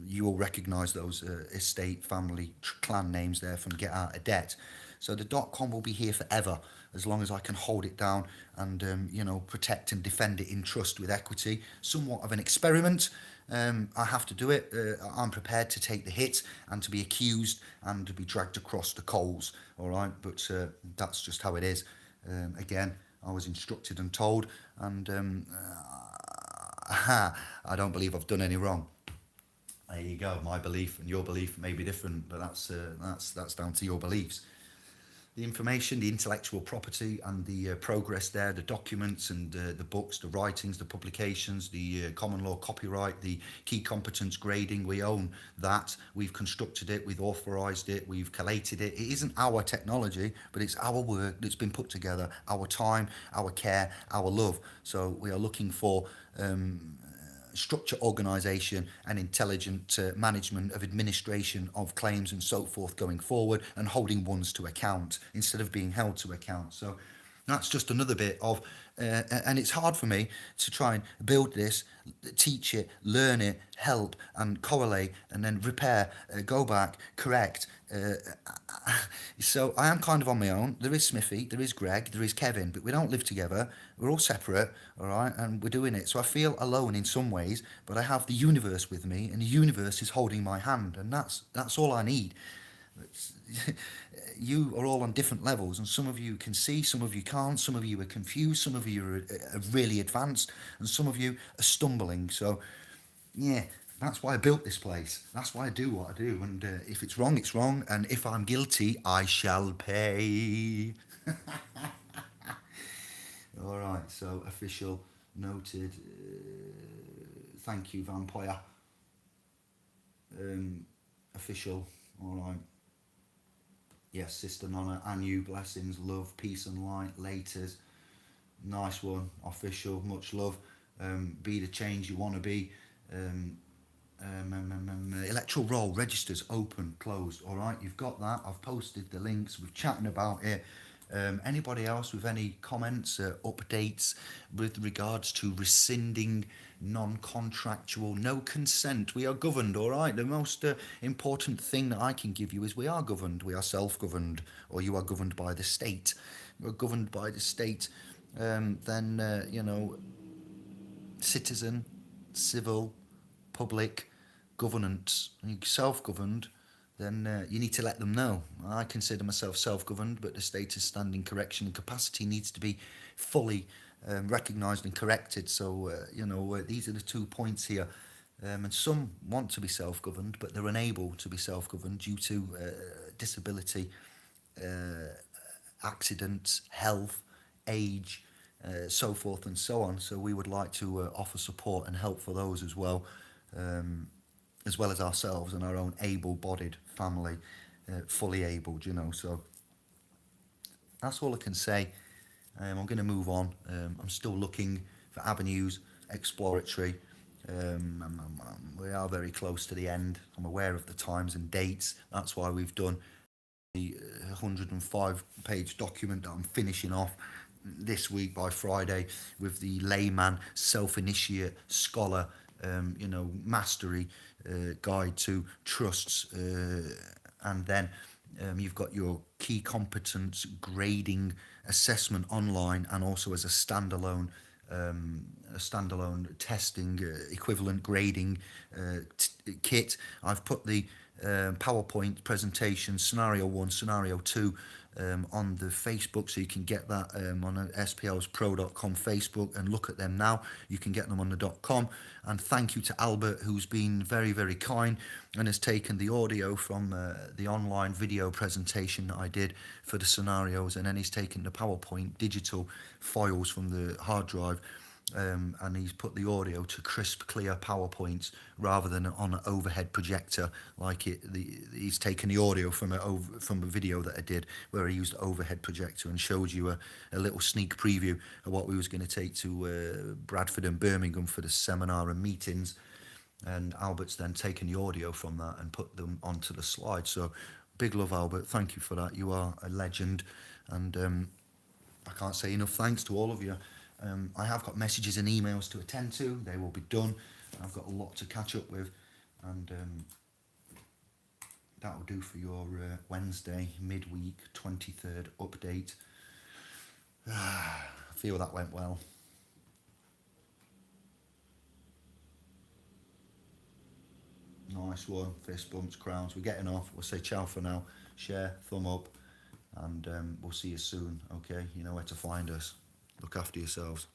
you will recognise those estate, family, clan names there from Get Out of Debt. So the .com will be here forever as long as I can hold it down and protect and defend it in trust with equity. Somewhat of an experiment. I have to do it. I'm prepared to take the hit and to be accused and to be dragged across the coals. All right, but that's just how it is. Again, I was instructed and told, and I don't believe I've done any wrong. There you go. My belief and your belief may be different, but that's down to your beliefs. The information, the intellectual property, and the progress there, the documents and the books, the writings, the publications, the common law copyright, the key competence grading, we own that. We've constructed it, we've authorised it, we've collated it. It isn't our technology, but it's our work that's been put together, our time, our care, our love. So we are looking for structure, organisation, and intelligent management of administration of claims and so forth going forward, and holding ones to account instead of being held to account. So that's just another bit of, and it's hard for me to try and build this, teach it, learn it, help, and correlate, and then repair, go back, correct. So I am kind of on my own. There is Smithy, there is Greg, there is Kevin, but we don't live together. We're all separate, all right, and we're doing it. So I feel alone in some ways, but I have the universe with me, and the universe is holding my hand, and that's all I need. You are all on different levels, and some of you can see, some of you can't, some of you are confused, some of you are really advanced, and some of you are stumbling. So yeah, that's why I built this place. That's why I do what I do. And if it's wrong, it's wrong. And if I'm guilty, I shall pay. All right, so official, noted. Thank you, Vampire. Official, all right. Yes, Sister Nonna, and you, blessings, love, peace and light, laters. Nice one, official, much love. Be the change you want to be. Electoral roll registers open, closed. All right, you've got that. I've posted the links. We're chatting about it. Anybody else with any comments, updates with regards to rescinding non-contractual, no consent? We are governed, all right? The most important thing that I can give you is we are governed. We are self-governed, or you are governed by the state. We're governed by the state. Then, citizen, civil, public, governance, self-governed, then you need to let them know. I consider myself self-governed, but the status, standing, correction, and capacity needs to be fully recognised and corrected. So, these are the 2 points here. And some want to be self-governed, but they're unable to be self-governed due to disability, accidents, health, age, so forth and so on. So we would like to offer support and help for those as well as ourselves and our own able-bodied family, fully abled, So that's all I can say. I'm going to move on. I'm still looking for avenues, exploratory. We are very close to the end. I'm aware of the times and dates. That's why we've done the 105-page document that I'm finishing off this week by Friday with the layman, self-initiate, scholar, mastery guide to trusts, and then you've got your key competence grading assessment online, and also as a standalone testing equivalent grading kit. I've put the PowerPoint presentation scenario 1, scenario 2 on the Facebook, so you can get that on splspro.com Facebook and look at them now. You can get them on the .com. And thank you to Albert, who's been very, very kind and has taken the audio from the online video presentation that I did for the scenarios, and then he's taken the PowerPoint digital files from the hard drive, and he's put the audio to crisp, clear PowerPoints rather than on an overhead projector like it. He's taken the audio from a video that I did where I used overhead projector and showed you a little sneak preview of what we was going to take to Bradford and Birmingham for the seminar and meetings. And Albert's then taken the audio from that and put them onto the slide. So Big love, Albert. Thank you for that. You are a legend, and I can't say enough thanks to all of you. I have got messages and emails to attend to. They will be done. I've got a lot to catch up with, and that will do for your Wednesday midweek 23rd update. I feel that went well. Nice one. Fist bumps, crowns. We're getting off. We'll say ciao for now. Share, thumb up, and we'll see you soon. Okay, you know where to find us. Look after yourselves.